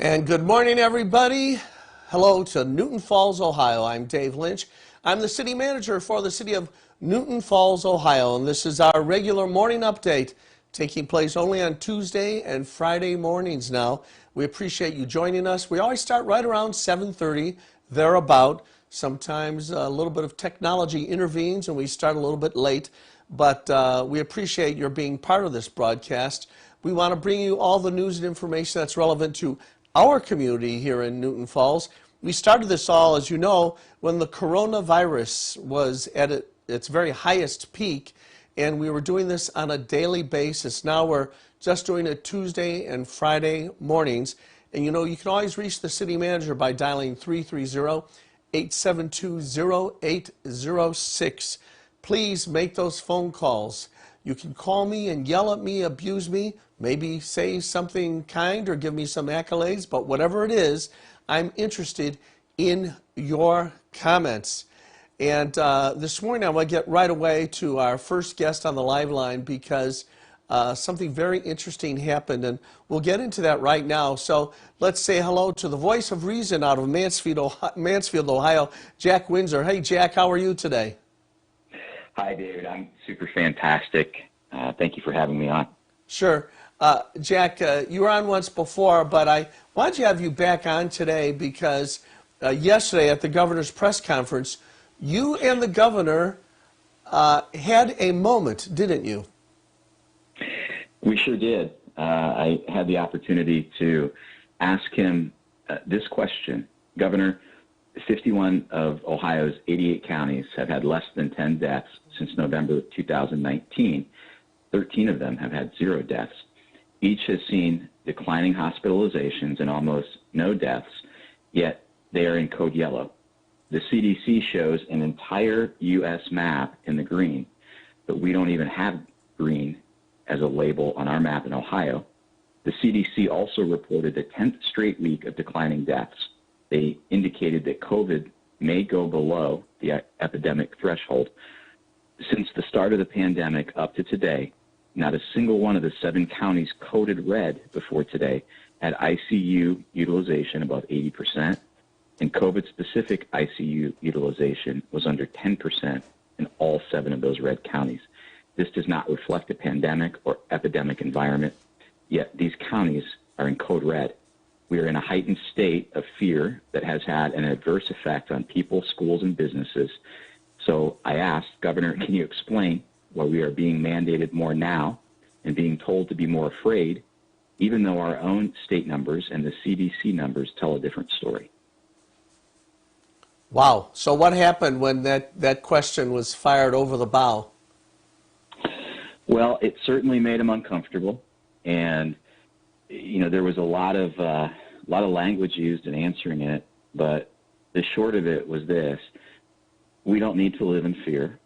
And good morning, everybody. Hello to Newton Falls, Ohio. I'm Dave Lynch. I'm the city manager for the city of Newton Falls, Ohio, and this is our regular morning update taking place only on Tuesday and Friday mornings now. We appreciate you joining us. We always start right around 7:30, thereabout. Sometimes a little bit of technology intervenes and we start a little bit late, but we appreciate your being part of this broadcast. We want to bring you all the news and information that's relevant to our community here in Newton Falls. We started this all, as you know, when the coronavirus was at its very highest peak, and we were doing this on a daily basis. Now we're just doing it Tuesday and Friday mornings. And you know, you can always reach the city manager by dialing 330-872-0806. Please make those phone calls. You can call me and yell at me, abuse me, maybe say something kind or give me some accolades, but whatever it is, I'm interested in your comments. And this morning I want to get right away to our first guest on the live line because something very interesting happened, and we'll get into that right now. So let's say hello to the voice of reason out of Mansfield, Ohio, Jack Windsor. Hey, Jack, how are you today? Hi, David. I'm super fantastic. Thank you for having me on. Sure. Jack, you were on once before, but I wanted to have you back on today because yesterday at the governor's press conference, you and the governor had a moment, didn't you? We sure did. I had the opportunity to ask him this question. Governor, 51 of Ohio's 88 counties have had less than 10 deaths since November of 2019. 13 of them have had 0 deaths. Each has seen declining hospitalizations and almost no deaths, yet they are in code yellow. The CDC shows an entire U.S. map in the green, but we don't even have green as a label on our map in Ohio. The CDC also reported the 10th straight week of declining deaths. They indicated that COVID may go below the epidemic threshold. Since the start of the pandemic up to today, not a single one of the 7 counties coded red before today had ICU utilization above 80%, and COVID-specific ICU utilization was under 10% in all 7 of those red counties. This does not reflect a pandemic or epidemic environment, yet these counties are in code red. We are in a heightened state of fear that has had an adverse effect on people, schools, and businesses. So I asked, Governor, can you explain why we are being mandated more now and being told to be more afraid, even though our own state numbers and the CDC numbers tell a different story? Wow. So what happened when that question was fired over the bow? Well, it certainly made him uncomfortable, and you know, there was a lot of language used in answering it, but the short of it was this: we don't need to live in fear.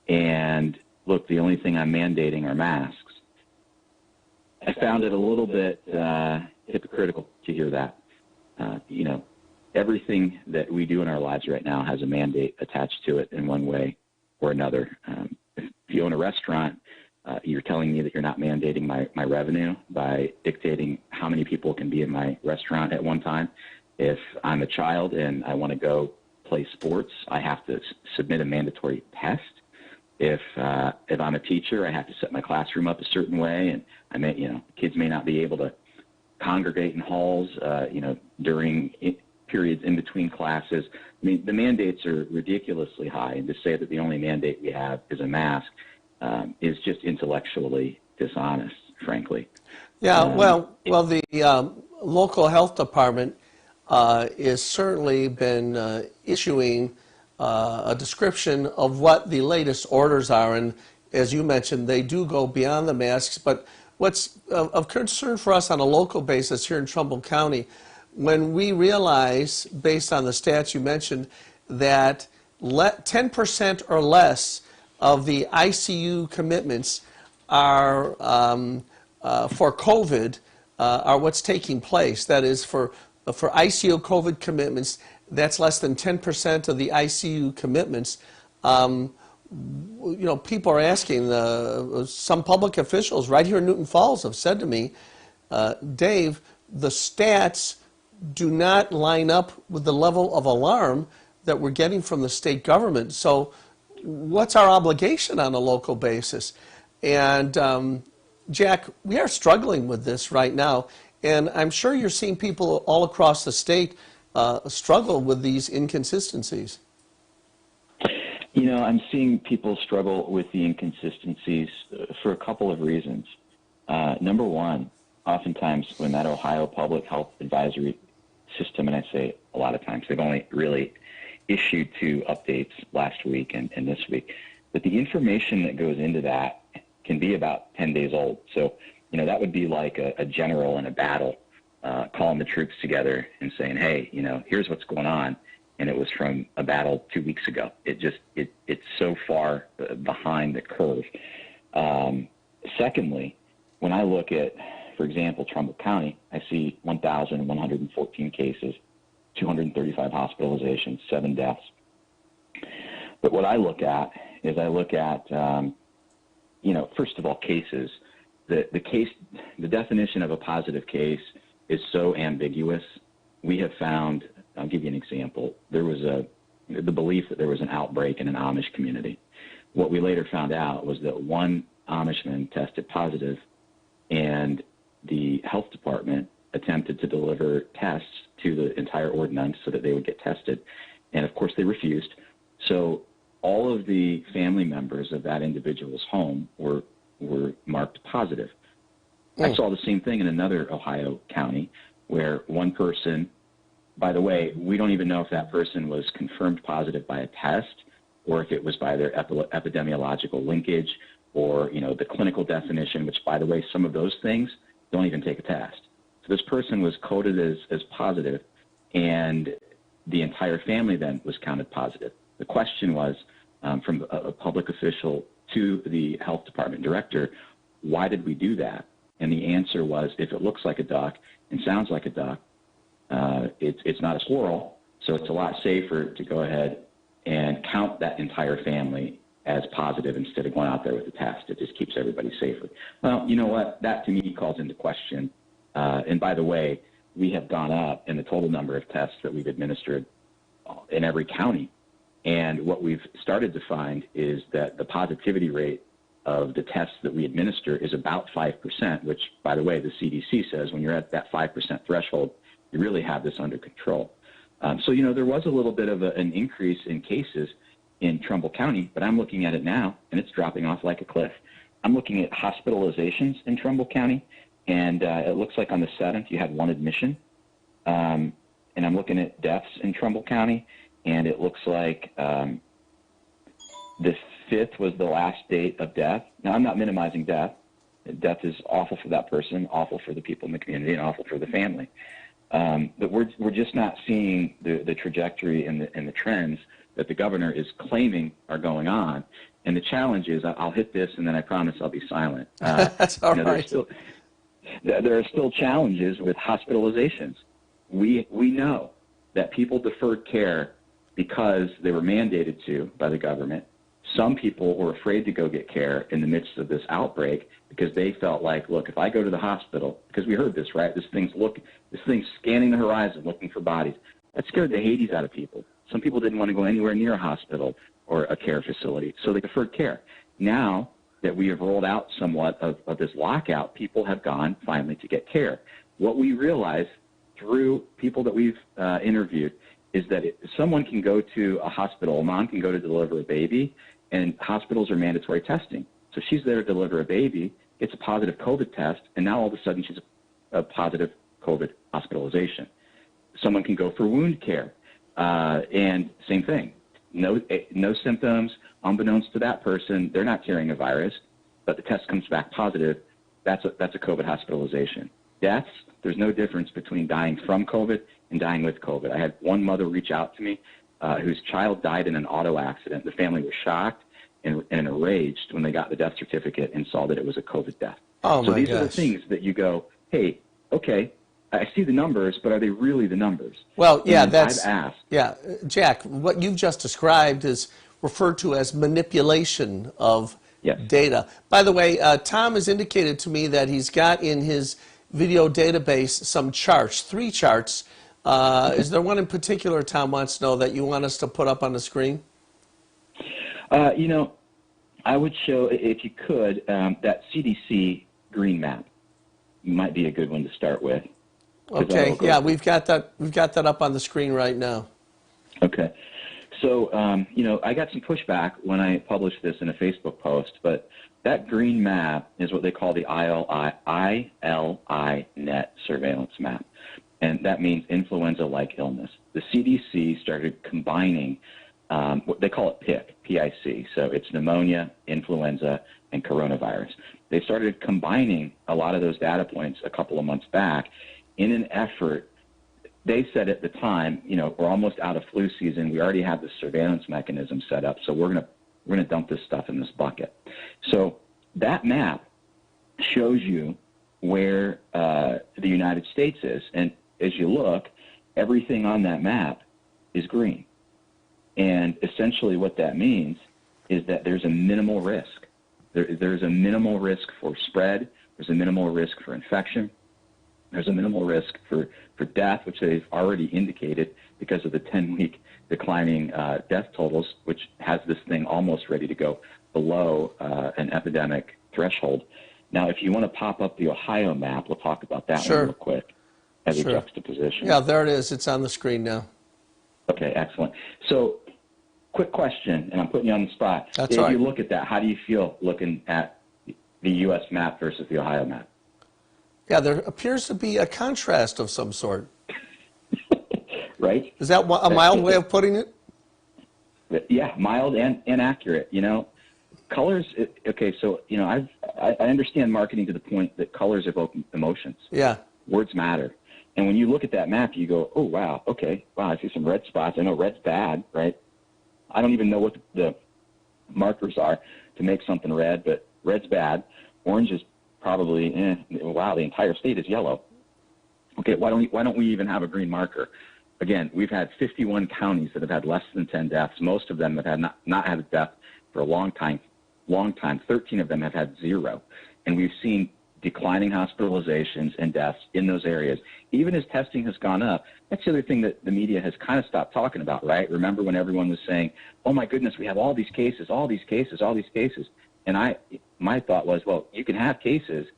And look, the only thing I'm mandating are masks. I found it a little bit hypocritical to hear that. You know, everything that we do in our lives right now has a mandate attached to it in one way or another. If you own a restaurant, you're telling me that you're not mandating my revenue by dictating how many people can be in my restaurant at one time. If I'm a child and I want to go play sports, I have to submit a mandatory test. If I'm a teacher, I have to set my classroom up a certain way, and kids may not be able to congregate in halls, during periods in between classes. I mean, the mandates are ridiculously high, and to say that the only mandate we have is a mask is just intellectually dishonest, frankly. Yeah, well, the local health department is certainly been issuing a description of what the latest orders are, and as you mentioned, they do go beyond the masks. But what's of concern for us on a local basis here in Trumbull County, when we realize, based on the stats you mentioned, that 10% or less of the ICU commitments are for COVID are what's taking place. That is, for ICU COVID commitments, that's less than 10% of the ICU commitments. People are asking, some public officials right here in Newton Falls have said to me, Dave, the stats do not line up with the level of alarm that we're getting from the state government. So what's our obligation on a local basis? And Jack, we are struggling with this right now, and I'm sure you're seeing people all across the state struggle with these inconsistencies. You know, I'm seeing people struggle with the inconsistencies for a couple of reasons. Number one, oftentimes when that Ohio Public Health Advisory System, and I say a lot of times, they've only really issued 2 updates last week and this week, but the information that goes into that can be about 10 days old. So, you know, that would be like a general in a battle calling the troops together and saying, hey, you know, here's what's going on. And it was from a battle 2 weeks ago. It's so far behind the curve. Secondly, when I look at, for example, Trumbull County, I see 1,114 cases, 235 hospitalizations, 7 deaths. But what I look at is you know, first of all, cases. The definition of a positive case is so ambiguous. We have found, I'll give you an example. There was the belief that there was an outbreak in an Amish community. What we later found out was that one Amishman tested positive, and the health department attempted to deliver tests to the entire ordinance so that they would get tested. And of course they refused. So all of the family members of that individual's home were marked positive. I saw the same thing in another Ohio county where one person, by the way, we don't even know if that person was confirmed positive by a test or if it was by their epidemiological linkage or, you know, the clinical definition, which, by the way, some of those things don't even take a test. So this person was coded as positive, and the entire family then was counted positive. The question was, from a public official to the health department director, why did we do that? And the answer was, if it looks like a duck and sounds like a duck, it's not a squirrel, so it's a lot safer to go ahead and count that entire family as positive instead of going out there with the test. It just keeps everybody safer. Well, you know what? That to me calls into question. And by the way, we have gone up in the total number of tests that we've administered in every county. And what we've started to find is that the positivity rate of the tests that we administer is about 5%, which, by the way, the CDC says when you're at that 5% threshold, you really have this under control. So, you know, there was a little bit of an increase in cases in Trumbull County, but I'm looking at it now, and it's dropping off like a cliff. I'm looking at hospitalizations in Trumbull County, and it looks like on the 7th you had 1 admission. And I'm looking at deaths in Trumbull County, and it looks like the 5th was the last date of death. Now, I'm not minimizing death. Death is awful for that person, awful for the people in the community, and awful for the family. But we're just not seeing the trajectory and the trends that the governor is claiming are going on. And the challenge is, I'll hit this, and then I promise I'll be silent. That's all right. There are still challenges with hospitalizations. We know that people deferred care because they were mandated to by the government. Some people were afraid to go get care in the midst of this outbreak because they felt like, look, if I go to the hospital, because we heard this, right? This thing's scanning the horizon, looking for bodies. That scared the Hades out of people. Some people didn't want to go anywhere near a hospital or a care facility, so they deferred care. Now that we have rolled out somewhat of this lockout, people have gone finally to get care. What we realize through people that we've interviewed is that someone can go to a hospital, a mom can go to deliver a baby, and hospitals are mandatory testing. So she's there to deliver a baby, gets a positive COVID test, and now all of a sudden she's a positive COVID hospitalization. Someone can go for wound care, and same thing. No symptoms, unbeknownst to that person, they're not carrying a virus, but the test comes back positive. That's a COVID hospitalization. Deaths, there's no difference between dying from COVID and dying with COVID. I had one mother reach out to me whose child died in an auto accident. The family was shocked and enraged when they got the death certificate and saw that it was a COVID death. Oh, so my these gosh. are the things that you go, hey, okay, I see the numbers, but are they really the numbers? Well, yeah, and that's, I've asked. yeah, Jack, what you've just described is referred to as manipulation of Yes. data. By the way, Tom has indicated to me that he's got in his video database some charts, 3 charts. Is there one in particular Tom wants to know that you want us to put up on the screen? I would show, if you could, that CDC green map might be a good one to start with. Okay, yeah, we've got that up on the screen right now. Okay. So, I got some pushback when I published this in a Facebook post, but that green map is what they call the ILI Net surveillance map. And that means influenza-like illness. The CDC started combining what they call it PIC. So it's pneumonia, influenza, and coronavirus. They started combining a lot of those data points a couple of months back in an effort. They said at the time, we're almost out of flu season. We already have the surveillance mechanism set up, so we're gonna dump this stuff in this bucket. So that map shows you where the United States is, and as you look, everything on that map is green. And essentially what that means is that there's a minimal risk. There's a minimal risk for spread. There's a minimal risk for infection. There's a minimal risk for death, which they've already indicated because of the 10-week declining death totals, which has this thing almost ready to go below an epidemic threshold. Now, if you want to pop up the Ohio map, we'll talk about that one real quick as a juxtaposition. Yeah, there it is. It's on the screen now. Okay, excellent. So, quick question, and I'm putting you on the spot. That's if right. you look at that, how do you feel looking at the U.S. map versus the Ohio map? Yeah, there appears to be a contrast of some sort. Right? Is that a mild way of putting it? Yeah, mild and accurate. Colors. Okay, so I understand marketing to the point that colors evoke emotions. Yeah. Words matter. And when you look at that map, you go, oh, wow, okay, wow, I see some red spots. I know red's bad, right? I don't even know what the markers are to make something red, but red's bad. Orange is probably, wow, the entire state is yellow. Okay, why don't we even have a green marker? Again, we've had 51 counties that have had less than 10 deaths. Most of them have had not had a death for a long time. 13 of them have had 0. And we've seen declining hospitalizations and deaths in those areas. Even as testing has gone up, that's the other thing that the media has kind of stopped talking about, right? Remember when everyone was saying, oh my goodness, we have all these cases. And my thought was, well, you can have cases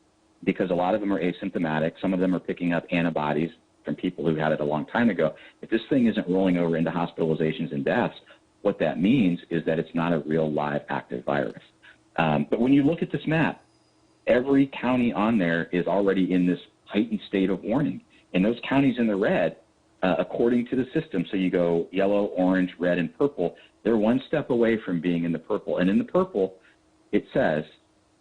because a lot of them are asymptomatic. Some of them are picking up antibodies from people who had it a long time ago. If this thing isn't rolling over into hospitalizations and deaths, what that means is that it's not a real live active virus. But when you look at this map, every county on there is already in this heightened state of warning. And those counties in the red, according to the system, so you go yellow, orange, red, and purple, they're one step away from being in the purple. And in the purple, it says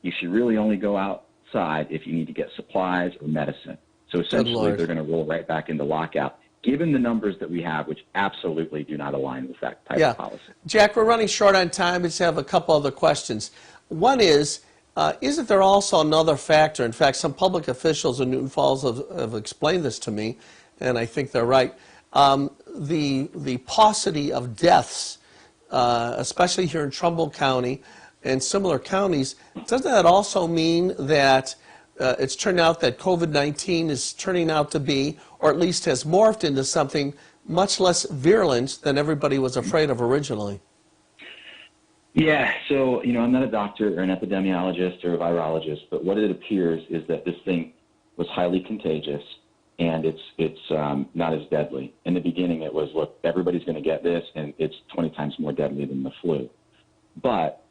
you should really only go outside if you need to get supplies or medicine. So essentially, they're going to roll right back into lockout, given the numbers that we have, which absolutely do not align with that type of policy. Jack, we're running short on time. Let's have a couple other questions. One is, isn't there also another factor? In fact, some public officials in Newton Falls have explained this to me, and I think they're right. The paucity of deaths, especially here in Trumbull County and similar counties, doesn't that also mean that it's turned out that COVID-19 is turning out to be, or at least has morphed into something much less virulent than everybody was afraid of originally? Yeah, so, I'm not a doctor or an epidemiologist or a virologist, but what it appears is that this thing was highly contagious and it's not as deadly. In the beginning, it was, look, everybody's going to get this, and it's 20 times more deadly than the flu. But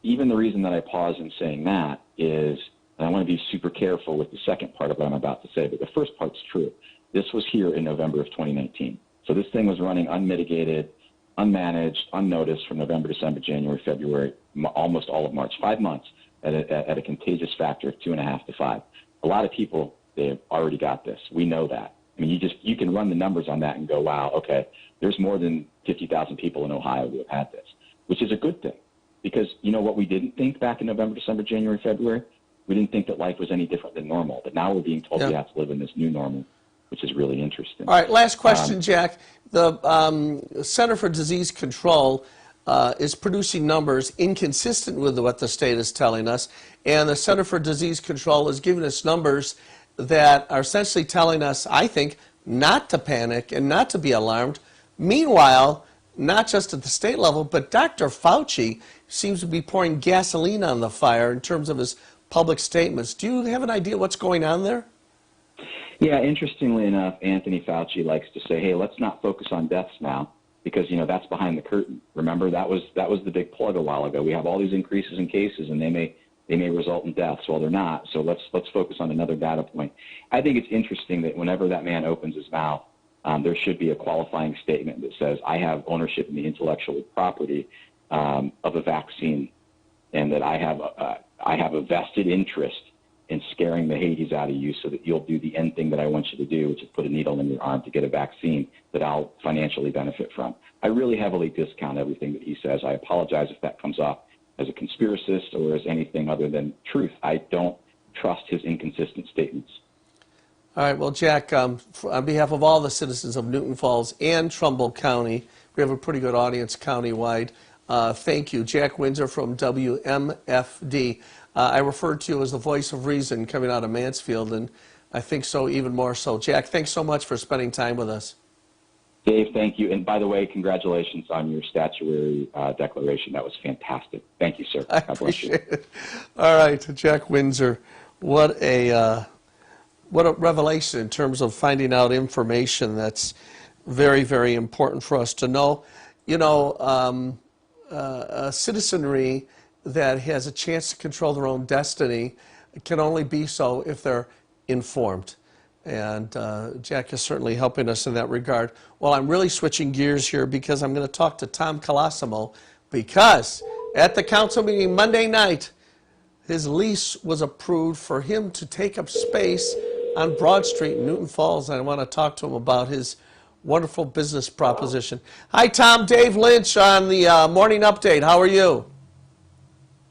even the reason that I pause in saying that is, and I want to be super careful with the second part of what I'm about to say, but the first part's true. This was here in November of 2019. So this thing was running unmitigated, unmanaged, unnoticed from November, December, January, February, almost all of March, 5 months at a contagious factor of 2.5 to 5. A lot of people, they've already got this. We know that. I mean, you can run the numbers on that and go, wow, okay, there's more than 50,000 people in Ohio who have had this, which is a good thing. Because you know what we didn't think back in November, December, January, February? We didn't think that life was any different than normal. But now we're being told we have to live in this new normal, which is really interesting. All right, last question, Jack. The Center for Disease Control is producing numbers inconsistent with what the state is telling us, and the Center for Disease Control is giving us numbers that are essentially telling us, I think, not to panic and not to be alarmed. Meanwhile, not just at the state level, but Dr. Fauci seems to be pouring gasoline on the fire in terms of his public statements. Do you have an idea what's going on there? Yeah, interestingly enough, Anthony Fauci likes to say, hey, let's not focus on deaths now because, that's behind the curtain. Remember, that was the big plug a while ago. We have all these increases in cases, and they may result in deaths. Well, they're not, so let's focus on another data point. I think it's interesting that whenever that man opens his mouth, there should be a qualifying statement that says, I have ownership in the intellectual property of a vaccine, and that I have a vested interest in scaring the Hades out of you so that you'll do the end thing that I want you to do, which is put a needle in your arm to get a vaccine that I'll financially benefit from. I really heavily discount everything that he says. I apologize if that comes off as a conspiracist or as anything other than truth. I don't trust his inconsistent statements. All right, well, Jack, on behalf of all the citizens of Newton Falls and Trumbull County, we have a pretty good audience countywide. Thank you. Jack Windsor from WMFD. I referred to you as the voice of reason coming out of Mansfield, and I think so even more so. Jack, thanks so much for spending time with us. Dave, thank you. And by the way, congratulations on your statutory declaration. That was fantastic. Thank you, sir. I appreciate it. All right, Jack Windsor, what a revelation in terms of finding out information that's very, very important for us to know. A citizenry that has a chance to control their own destiny can only be so if they're informed. And Jack is certainly helping us in that regard. Well, I'm really switching gears here because I'm going to talk to Tom Colosimo, because at the council meeting Monday night, his lease was approved for him to take up space on Broad Street in Newton Falls. And I want to talk to him about his wonderful business proposition. Hi, Tom. Dave Lynch on the Morning Update. How are you?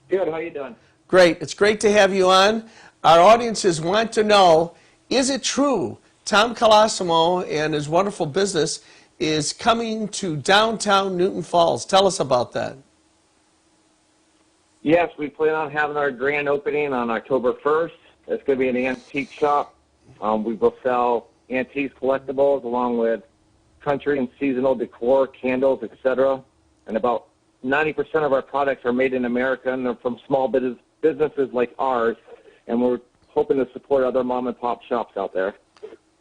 Good. How you doing? Great. It's great to have you on. Our audiences want to know, is it true Tom Colosimo and his wonderful business is coming to downtown Newton Falls? Tell us about that. Yes, we plan on having our grand opening on October 1st. It's going to be an antique shop. We will sell antiques, collectibles, along with country and seasonal decor, candles, etc. And about 90% of our products are made in America, and they're from small businesses like ours, and we're hoping to support other mom-and-pop shops out there.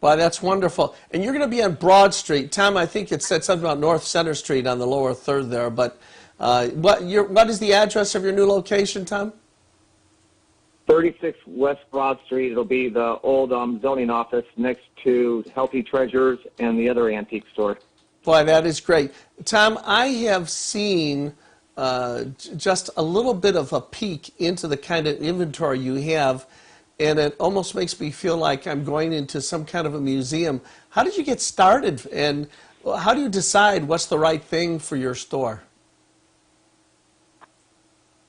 Wow, that's wonderful. And you're going to be on Broad Street. Tom, I think it said something about North Center Street on the lower third there, but what is the address of your new location, Tom? 36 West Broad Street. It'll be the old zoning office next to Healthy Treasures and the other antique store. Boy, that is great. Tom, I have seen just a little bit of a peek into the kind of inventory you have, and it almost makes me feel like I'm going into some kind of a museum. How did you get started, and how do you decide what's the right thing for your store?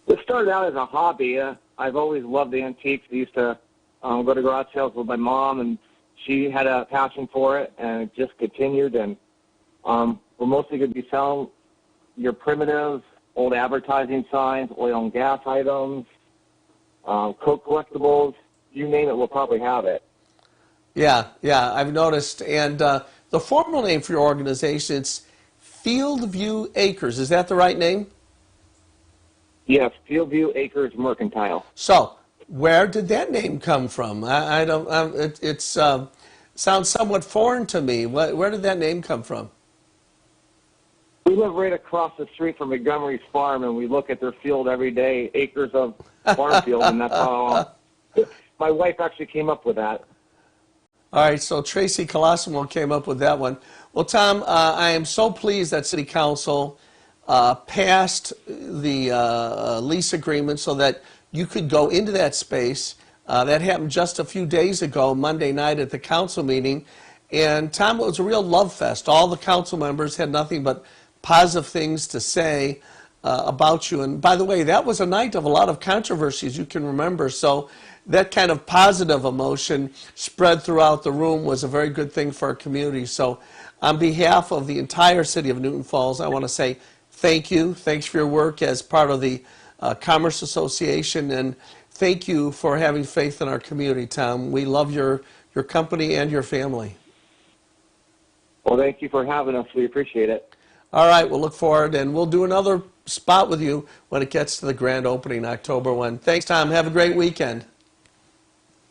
It started out as a hobby. I've always loved the antiques. I used to go to garage sales with my mom, and she had a passion for it, and it just continued. And we're mostly going to be selling your primitive old advertising signs, oil and gas items, Coke collectibles. You name it, we'll probably have it. Yeah, I've noticed. And the formal name for your organization, it's Fieldview Acres. Is that the right name? Yes, Fieldview Acres Mercantile. So, where did that name come from? I don't. It sounds somewhat foreign to me. Where did that name come from? We live right across the street from Montgomery's farm, and we look at their field every day, acres of farm field, and that's how my wife actually came up with that. All right, so Tracy Colosimo came up with that one. Well, Tom, I am so pleased that City Council passed the lease agreement so that you could go into that space. That happened just a few days ago, Monday night at the council meeting. And Tom, it was a real love fest. All the council members had nothing but positive things to say about you. And by the way, that was a night of a lot of controversy, as you can remember. So that kind of positive emotion spread throughout the room was a very good thing for our community. So on behalf of the entire city of Newton Falls, I want to say thank you. Thanks for your work as part of the Commerce Association, and thank you for having faith in our community, Tom. We love your company and your family. Well, thank you for having us. We appreciate it. All right, we'll look forward, and we'll do another spot with you when it gets to the grand opening, October 1. Thanks, Tom. Have a great weekend.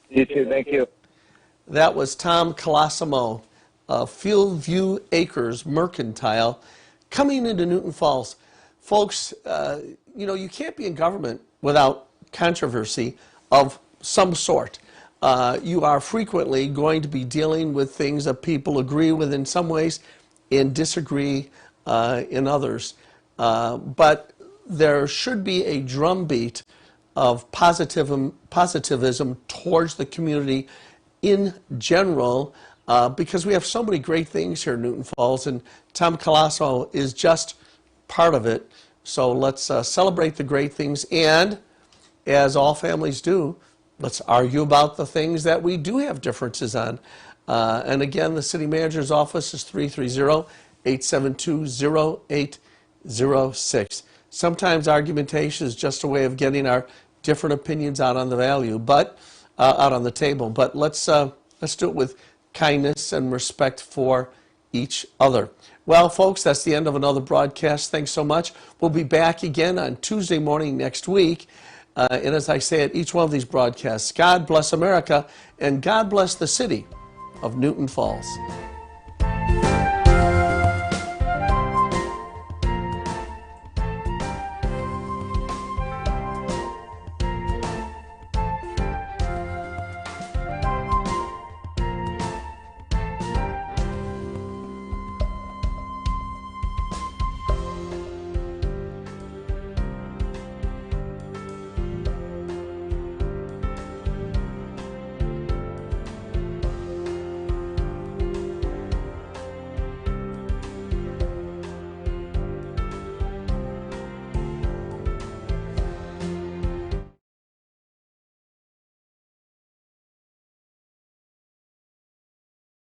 You too. Thank you. That was Tom Colosimo, Fieldview Acres Mercantile, coming into Newton Falls. Folks, you can't be in government without controversy of some sort. You are frequently going to be dealing with things that people agree with in some ways and disagree in others. But there should be a drumbeat of positivism towards the community in general, because we have so many great things here in Newton Falls, and Tom Colasso is just part of it. So let's celebrate the great things, and as all families do, let's argue about the things that we do have differences on. And again, the city manager's office is 330-872-0806. Sometimes argumentation is just a way of getting our different opinions out on the out on the table. But let's do it with kindness and respect for each other. Well, folks, that's the end of another broadcast. Thanks so much. We'll be back again on Tuesday morning next week. And as I say at each one of these broadcasts, God bless America and God bless the city of Newton Falls.